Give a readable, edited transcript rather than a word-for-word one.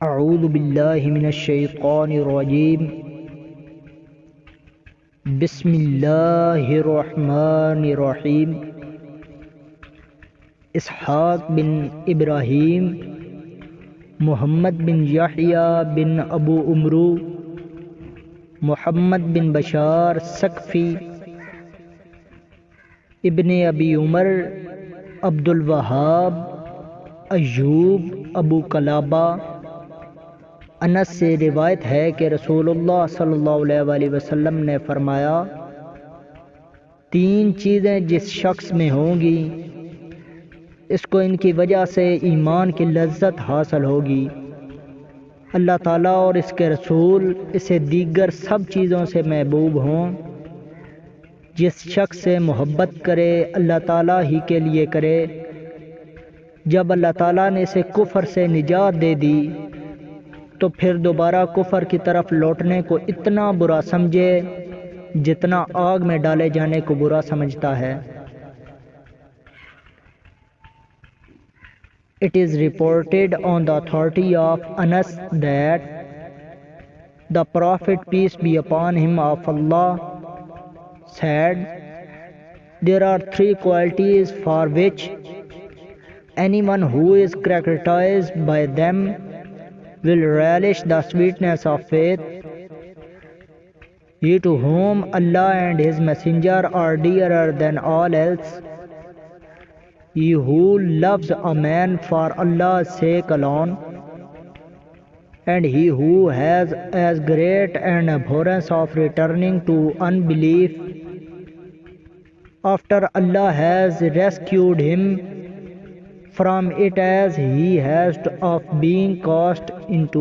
اعوذ باللہ من الشیطان الرجیم بسم اللہ الرحمن الرحیم اسحاق بن ابراہیم محمد بن یحییٰ بن ابو عمرو محمد بن بشار ثقفی ابن ابی عمر عبد الوہاب ایوب ابو قلابہ انس سے روایت ہے کہ رسول اللہ صلی اللہ علیہ وآلہ وسلم نے فرمایا، 3 چیزیں جس شخص میں ہوں گی اس کو ان کی وجہ سے ایمان کی لذت حاصل ہوگی، اللہ تعالیٰ اور اس کے رسول اسے دیگر سب چیزوں سے محبوب ہوں۔ جس شخص سے محبت کرے اللہ تعالیٰ ہی کے لیے کرے۔ جب اللہ تعالیٰ نے اسے کفر سے نجات دے دی تو پھر دوبارہ کفر کی طرف لوٹنے کو اتنا برا سمجھے جتنا آگ میں ڈالے جانے کو برا سمجھتا ہے۔ It is reported on the authority of Anas that the Prophet, peace be upon him, of Allah said, "There are 3 qualities for which anyone who is characterized by them will relish the sweetness of faith. He to whom Allah and His Messenger are dearer than all else. He who loves a man for Allah's sake alone. And he who has as great an abhorrence of returning to unbelief after Allah has rescued him from it as he has of being cast into